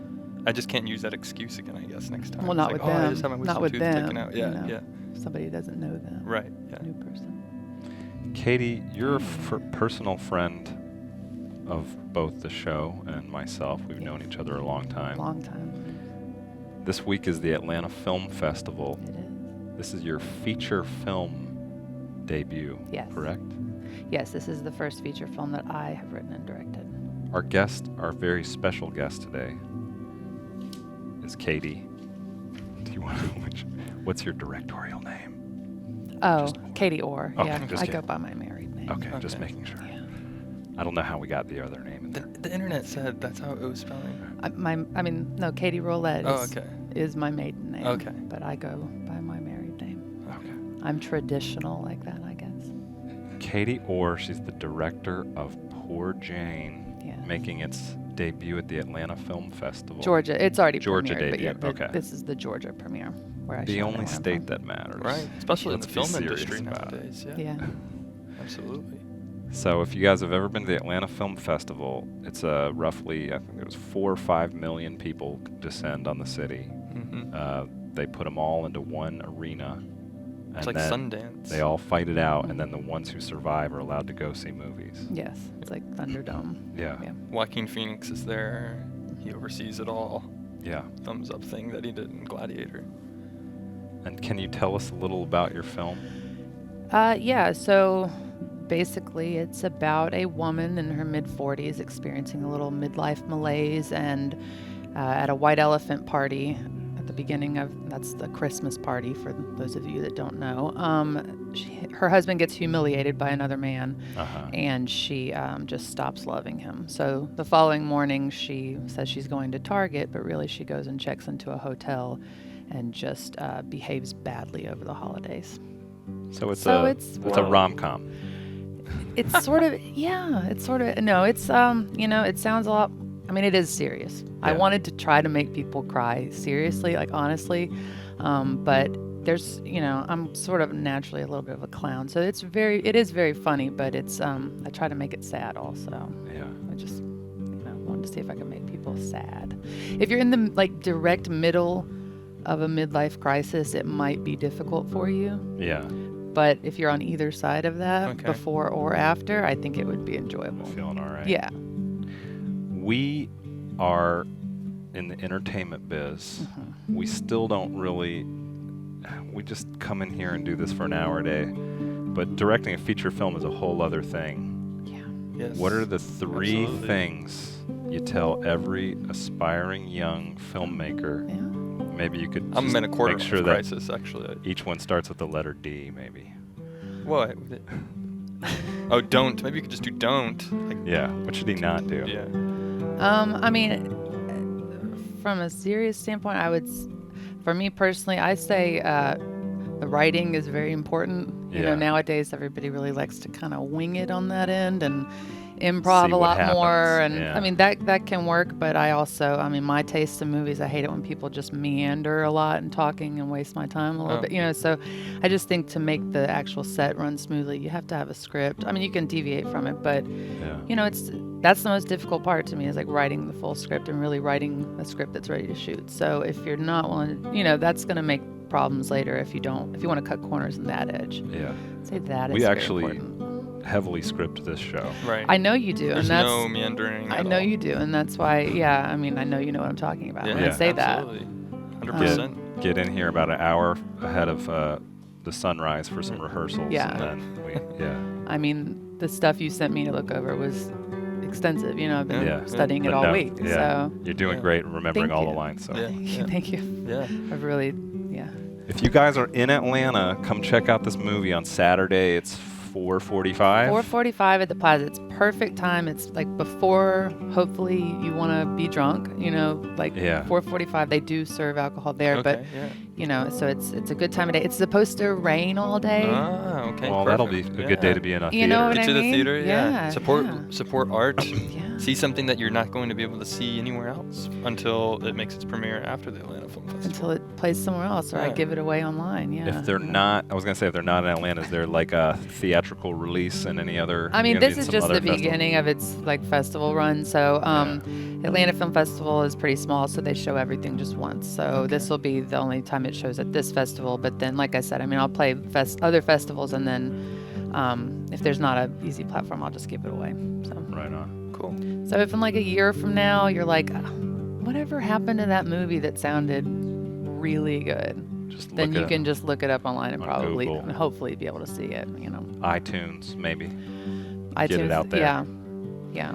I just can't use that excuse again, I guess, next time. Well, It's not like, with oh, them. I just had my wisdom Not with tooth them. taken out. Yeah, yeah. Somebody who doesn't know them. Right. Yeah. New person. Katie, you're a personal friend of both the show and myself. We've known each other a long time. Long time. This week is the Atlanta Film Festival. It is. This is your feature film debut, Yes. correct? Yes, this is the first feature film that I have written and directed. Our very special guest today is Katie. Do you want to, what's your directorial name? Oh, Just- Katie Orr. Okay, Yeah, just I go kidding. by my married name. Okay, just Okay. making sure. Yeah. I don't know how we got the other name in there. The internet said that's how it was spelling. No, Katie Roulette Oh, okay. is my maiden name. Okay. But I go by my married name. Okay. I'm traditional like that, I guess. Katie Orr, she's the director of Poor Jane, Yeah. making its debut at the Atlanta Film Festival. Georgia, it's already Georgia premiered, but yeah, debut, okay. this is the Georgia premiere where I The shot only it where I'm state from. that matters. Right. Especially in Let's the be film serious industry about it. nowadays. Yeah. Absolutely. So if you guys have ever been to the Atlanta Film Festival, it's roughly, I think it was 4 or 5 million people descend on the city. Mm-hmm. They put them all into one arena, It's And like then Sundance. they all fight it out, and then the ones who survive are allowed to go see movies. Yes, it's like Thunderdome. Yeah. Yeah. Joaquin Phoenix is there. He oversees it all. Yeah. Thumbs up thing that he did in Gladiator. And can you tell us a little about your film? Yeah, so basically it's about a woman in her mid-40s experiencing a little midlife malaise, and at a White Elephant party at the beginning of, that's the Christmas party for those of you that don't know, her husband gets humiliated by another man, Uh-huh. and she just stops loving him. So the following morning she says she's going to Target, but really she goes and checks into a hotel and just behaves badly over the holidays. So it's So a it's- it's a rom-com. It's sort of, yeah, it's sort of, no, it's, it sounds a lot, I mean, it is serious. I Yeah. wanted to try to make people cry seriously, like honestly, but there's, I'm sort of naturally a little bit of a clown, so it is very funny, but it's, I try to make it sad also. Yeah. I just, wanted to see if I could make people sad. If you're in the, like, direct middle of a midlife crisis, it might be difficult for you. Yeah. But if you're on either side of that, Okay. before or after, I think it would be enjoyable. Feeling all right. Yeah. We are in the entertainment biz. Mm-hmm. We still don't really. We just come in here and do this for an hour a day. But directing a feature film is a whole other thing. Yeah. Yes. What are the three Absolutely. things you tell every aspiring young filmmaker? Yeah. Maybe you could I'm just in a quarter make sure life that crisis, actually. each one starts with the letter D, maybe. What? Oh, don't. Maybe you could just do don't. Like, Yeah. What should he not do? yeah. I mean, from a serious standpoint, for me personally, I say the writing is very important. You Yeah. know, nowadays everybody really likes to kind of wing it on that end and improv See a what lot more. happens, And yeah. I mean, that can work, but my taste in movies, I hate it when people just meander a lot and talking and waste my time a little Oh. bit. So I just think to make the actual set run smoothly, you have to have a script. I mean, you can deviate from it, but Yeah. that's the most difficult part to me, is like writing the full script and really writing a script that's ready to shoot. So if you're not willing, that's going to make problems later if you want to cut corners in that edge. Yeah. I'd say that is We very actually important. heavily script this show. Right. I know you do, There's and that's no meandering. I at know all. you do, and that's why. Yeah, I mean, I know you know what I'm talking about when I say absolutely. 100%. Get in here about an hour ahead of the sunrise for some rehearsals. Yeah. And then that. I mean, the stuff you sent me to look over was extensive. I've been Yeah. studying it But all no, week. yeah. So You're doing Yeah. great remembering Thank all you. the lines. So Yeah. thank you. Yeah. I've really, yeah. if you guys are in Atlanta, come check out this movie on Saturday. It's 4:45. 4:45 at the Plaza. It's perfect time. It's like before, hopefully, you want to be drunk. Yeah. 4:45. They do serve alcohol there, Okay. Yeah. so it's a good time of day. It's supposed to rain all day. Ah, okay. Well, that'll be perfect. a good day to be in a You know theater. what Get I to the mean? theater. Yeah. Yeah, Support yeah. support art. Yeah. See something that you're not going to be able to see anywhere else until it makes its premiere after the Atlanta Film Festival. Until it plays somewhere else, or I Yeah. give it away online. Yeah. If they're not, I was gonna say if they're not in Atlanta, is there like a theatrical release in any other? I mean, you know, this in is some just other the festival? beginning of its like festival run. So, Atlanta Film Festival is pretty small, so they show everything just once. So this will be the only time it shows at this festival. But then, like I said, I mean, I'll play other festivals, and then if there's not an easy platform, I'll just give it away. So, Right on. Cool. so if in like a year from now you're like, whatever happened to that movie that sounded really good? Just Then look you at can just look it up online and on probably Google. and hopefully be able to see it. iTunes maybe. iTunes, Get it out there. Yeah.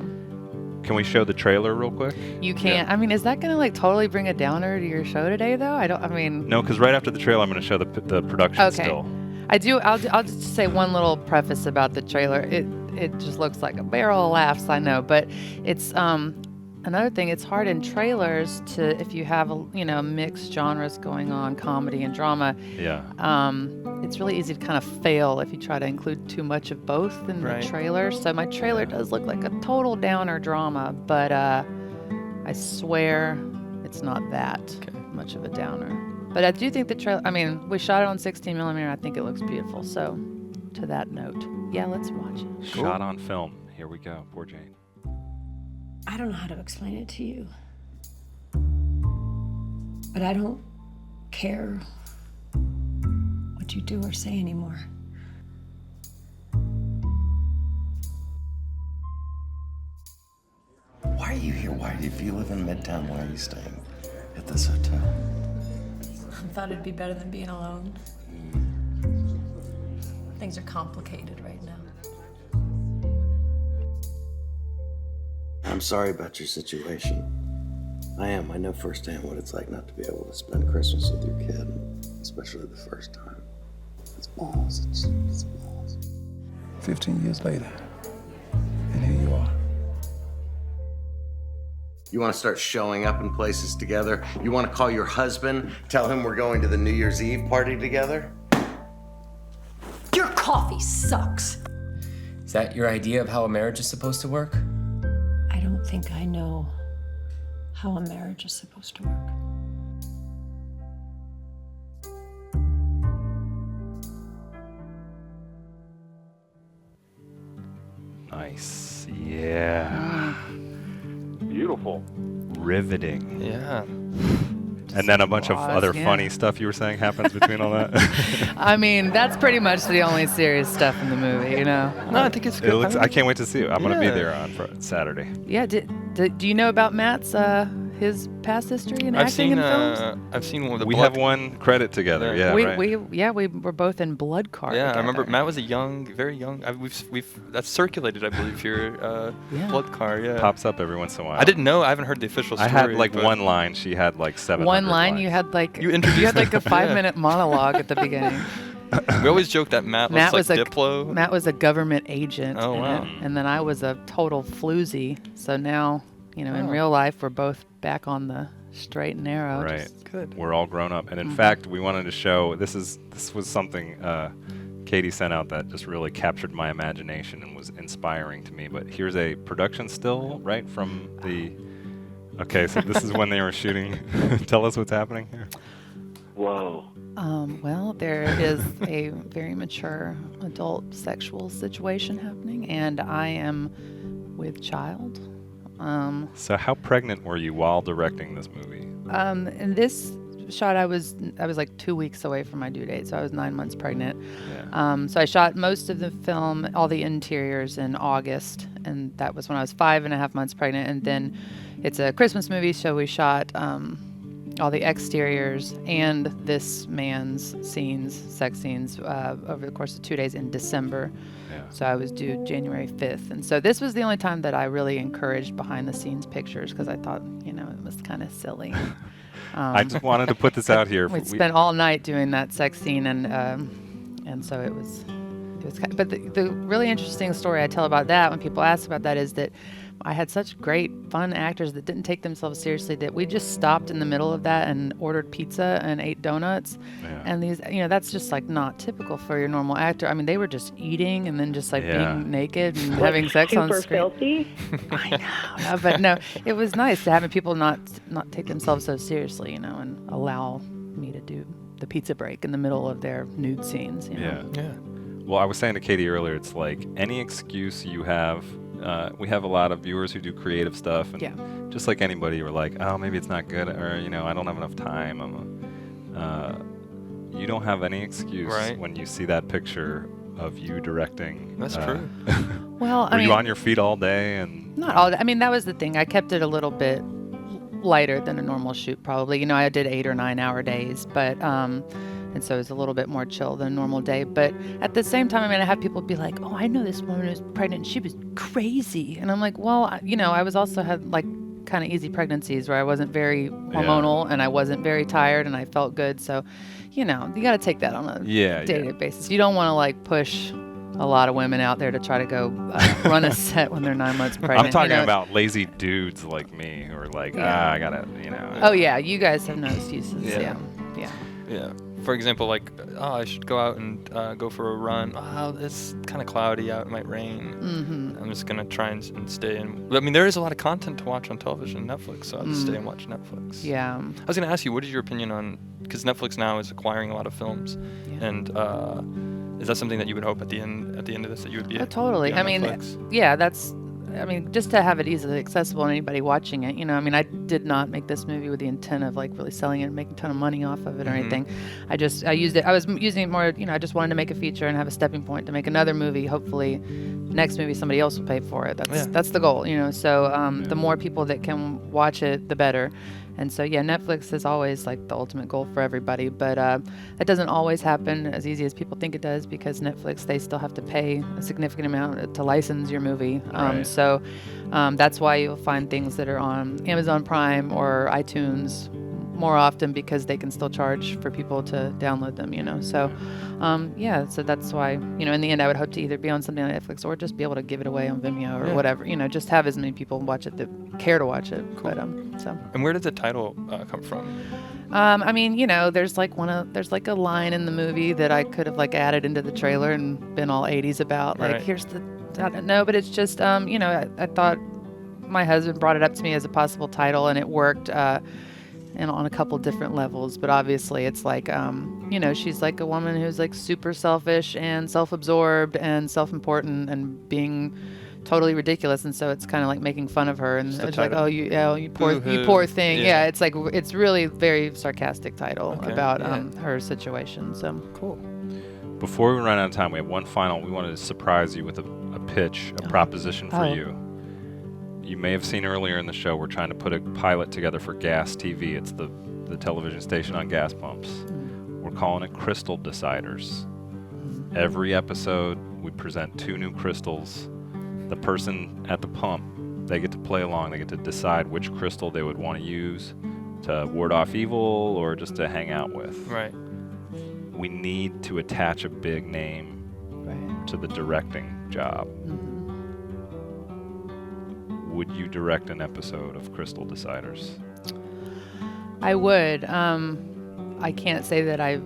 Can we show the trailer real quick? You can't. I mean, is that gonna like totally bring a downer to your show today, though? I mean, No, because right after the trailer, I'm going to show the production Okay. still. I do. I'll just say one little preface about the trailer. It just looks like a barrel of laughs, I know, but it's another thing. It's hard in trailers if you have mixed genres going on, comedy and drama. Yeah. It's really easy to kind of fail if you try to include too much of both in Right. the trailer. So my trailer does look like a total downer drama, but I swear it's not that much of a downer. But I do think the trailer, I mean, we shot it on 16 millimeter. I think it looks beautiful. So to that note, yeah, let's watch it. Shot on film. Here we go. Poor Jane. I don't know how to explain it to you. But I don't care what what you do or say anymore. Why are you here? If you live in Midtown, why are you staying at this hotel? I thought it'd be better than being alone. Things are complicated right now. I'm sorry about your situation. I am. I know firsthand what it's like not to be able to spend Christmas with your kid, especially the first time. It's balls. It's balls. 15 years later, and here you are. You want to start showing up in places together? You want to call your husband, tell him we're going to the New Year's Eve party together? Your coffee sucks. Is that your idea of how a marriage is supposed to work? I don't think I know how a marriage is supposed to work. Nice. Yeah. Beautiful. Riveting. Yeah. And then a bunch of Pause, other yeah. funny stuff you were saying happens between all that. I mean, that's pretty much the only serious stuff in the movie, you know? No, I think it's It good. looks, I I can't wait to see it. I'm going to be Yeah. there on Saturday. Yeah, do you know about Matt's, his past history in I've seen seen. in films? I've seen one of the. We Blood have one credit together. Yeah. Yeah, we right. we were both in Blood Card. Yeah, I remember together. Matt was a young, very young. We've that's circulated, I believe, here. Yeah. Blood car, yeah. Pops up every once in a while. I didn't know. I haven't heard the official I story. had like but one line. She had like 700 One line, lines. you had like You introduced had like a them, yeah. 5-minute monologue at the beginning. We always joke that Matt Matt looks was like Diplo. Matt was a government agent. Oh, in wow. it, and then I was a total floozy. So now, in Oh. real life, we're both back on the straight and narrow. Right. Just- Good. We're all grown up, and in Mhm. fact, we wanted to show this was something Katie sent out that just really captured my imagination and was inspiring to me. But here's a production still, right, from the. Okay, so this is when they were shooting. Tell us what's happening here. Whoa. Well, there is a very mature adult sexual situation happening, and I am with child. So how pregnant were you while directing this movie? In this shot, I was like 2 weeks away from my due date, so I was 9 months pregnant. Yeah. So I shot most of the film, all the interiors, in August, and that was when I was 5.5 months pregnant. And then it's a Christmas movie, so we shot all the exteriors and this man's scenes, sex scenes, over the course of 2 days in December. Yeah. So I was due January 5th. And so this was the only time that I really encouraged behind the scenes pictures, because I thought, it was kind of silly. I just wanted to put this out here. We'd spent all night doing that sex scene, and so it was but the really interesting story I tell about that when people ask about that is that I had such great fun actors that didn't take themselves seriously that we just stopped in the middle of that and ordered pizza and ate donuts. Yeah. And these, that's just like not typical for your normal actor. I mean, they were just eating and then just like Yeah. being naked and having sex on Super screen. filthy. I know, but no, it was nice to having people not take themselves so seriously, and allow me to do the pizza break in the middle of their nude scenes. Yeah. Yeah. Well, I was saying to Katie earlier, it's like any excuse you have. We have a lot of viewers who do creative stuff, and Yeah. just like anybody, you're like, oh, maybe it's not good, or I don't have enough time. You don't have any excuse Right. when you see that picture of you directing. That's true. Well, Were you on your feet all day? And Not all. I mean, that was the thing. I kept it a little bit lighter than a normal shoot, probably. I did 8 or 9 hour days, but and so it was a little bit more chill than a normal day. But at the same time, I have people be like, "Oh, I know this woman who's pregnant. She was crazy," and I'm like, "Well, I was also had like kind of easy pregnancies where I wasn't very hormonal and I wasn't very tired and I felt good. So, you got to take that on a day-to-day basis. You don't want to like push a lot of women out there to try to go run a set when they're 9 months pregnant. I'm talking about lazy dudes like me who are like, Yeah. I gotta, Oh yeah, you guys have no excuses. Yeah. Yeah. Yeah. For example, like, I should go out and go for a run. Oh, it's kind of cloudy out. It might rain. Mm-hmm. I'm just going to try and stay in. I mean, there is a lot of content to watch on television, Netflix, so I'll just stay and watch Netflix. Yeah. I was going to ask you, what is your opinion on, because Netflix now is acquiring a lot of films, and is that something that you would hope at the end of this that you would be? Oh, totally. be on I mean, Netflix? yeah, that's I mean, just to have it easily accessible and anybody watching it, I mean, I did not make this movie with the intent of like really selling it and making a ton of money off of it or anything. I used it, I was using it more, I just wanted to make a feature and have a stepping point to make another movie. Hopefully next movie somebody else will pay for it. That's the goal, so the more people that can watch it, the better. And so, Netflix is always like the ultimate goal for everybody, but that doesn't always happen as easy as people think it does, because Netflix, they still have to pay a significant amount to license your movie. Right. So that's why you'll find things that are on Amazon Prime or iTunes more often, because they can still charge for people to download them, So, so that's why, in the end, I would hope to either be on something on Netflix or just be able to give it away on Vimeo or whatever, just have as many people watch it that care to watch it. Cool. But, so. And where did the title come from? I mean, there's like a line in the movie that I could have like added into the trailer and been all 80s about, like, Right. here's the, I don't know, but it's just, I thought my husband brought it up to me as a possible title, and it worked, and on a couple different levels. But obviously it's like, she's like a woman who's like super selfish and self-absorbed and self-important and being totally ridiculous, and so it's kind of like making fun of her, and it's like, oh, you poor thing. Yeah. It's like, it's really very sarcastic title Okay, about yeah. her situation. So Cool. Before we run out of time, we have one final. We wanted to surprise you with a pitch, a proposition for Oh. you. You may have seen earlier in the show, we're trying to put a pilot together for Gas TV. It's the television station on gas pumps. We're calling it Crystal Deciders. Every episode, we present 2 new crystals. The person at the pump, they get to play along. They get to decide which crystal they would want to use to ward off evil or just to hang out with. Right. We need to attach a big name right. to the directing job. Would you direct an episode of Crystal Deciders? I would. I can't say that I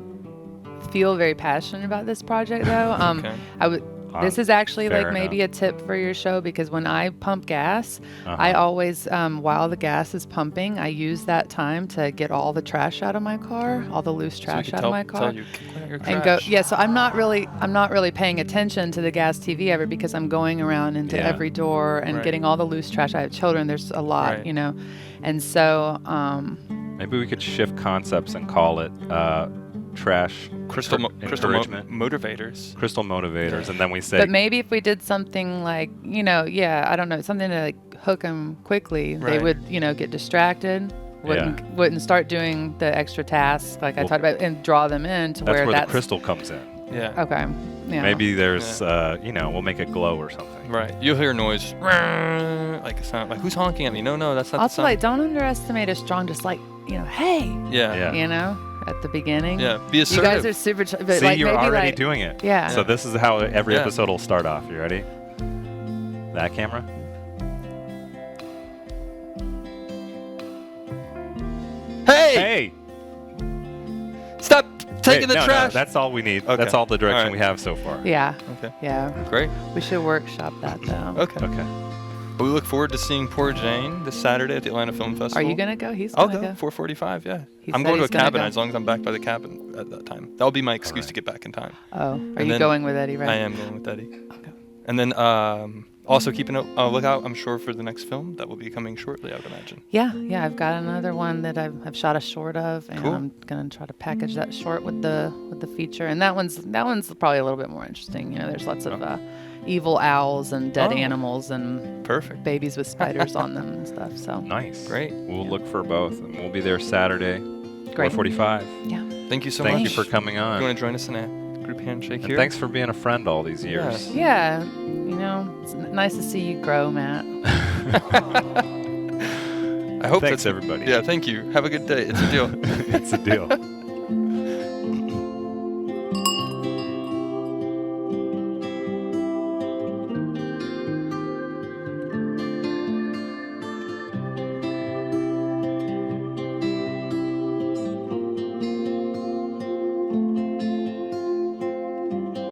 feel very passionate about this project though. Okay. I would. This is actually Fair like maybe a tip for your show, because when I pump gas, Uh-huh. I always, while the gas is pumping, I use that time to get all the trash out of my car, all the loose trash out of my car. Tell you, clean out your And go, trash. yeah. So I'm not really paying attention to the Gas TV ever, because I'm going around into Yeah. every door and Right. getting all the loose trash. I have children. There's a lot, Right. and so Maybe we could shift concepts and call it trash Crystal encouragement. motivators. Crystal motivators, and then we say But maybe if we did something like, I don't know, something to like hook them quickly, they Right. would, get distracted, wouldn't start doing the extra tasks like I Well, talked about, and draw them in to that's where where that's the crystal comes in. Yeah. okay. Yeah. Maybe there's, we'll make it glow or something. Right. You'll hear a noise, like a sound, like who's honking at me? No, that's not Also, the like, sound. don't underestimate a strong, just like, hey, Yeah. at the beginning. Yeah. Be You assertive. guys are super, but See, like you're maybe already like, doing it. Yeah. So this is how every Yeah. episode will start off. You ready? That camera? Hey! Hey! Stop taking Hey, the no, trash. that's all we need. Okay. That's all the direction All right. we have so far. Yeah. Okay. Yeah. Great. We should workshop that though. Okay. Okay. Well, we look forward to seeing Poor Jane this Saturday at the Atlanta Film Are Festival. you gonna go? He's I'll gonna go. 4:45. Yeah. He I'm said going to a he's gonna cabin go. as long as I'm back by the cabin at that time. That'll be my excuse Alright. to get back in time. Oh, are And you then- going with Eddie? Right. I am going with Eddie. Okay. And then also keeping a lookout, I'm sure, for the next film that will be coming shortly, I would imagine. Yeah. I've got another one that I've shot a short of, and Cool. I'm gonna try to package that short with the feature. And that one's probably a little bit more interesting. There's lots of evil owls and dead Oh. animals and Perfect. babies with spiders on them and stuff. So Nice. Great. We'll look for both, and we'll be there Saturday, great. 4:45. Yeah. Thank you so Thank much. you for coming You on. want to join us in a group handshake And here? thanks for being a friend all these years. Yeah. It's nice to see you grow, Matt. I hope Thanks, that's everybody. Yeah. Thank you. Have a good day. It's a deal. It's a deal.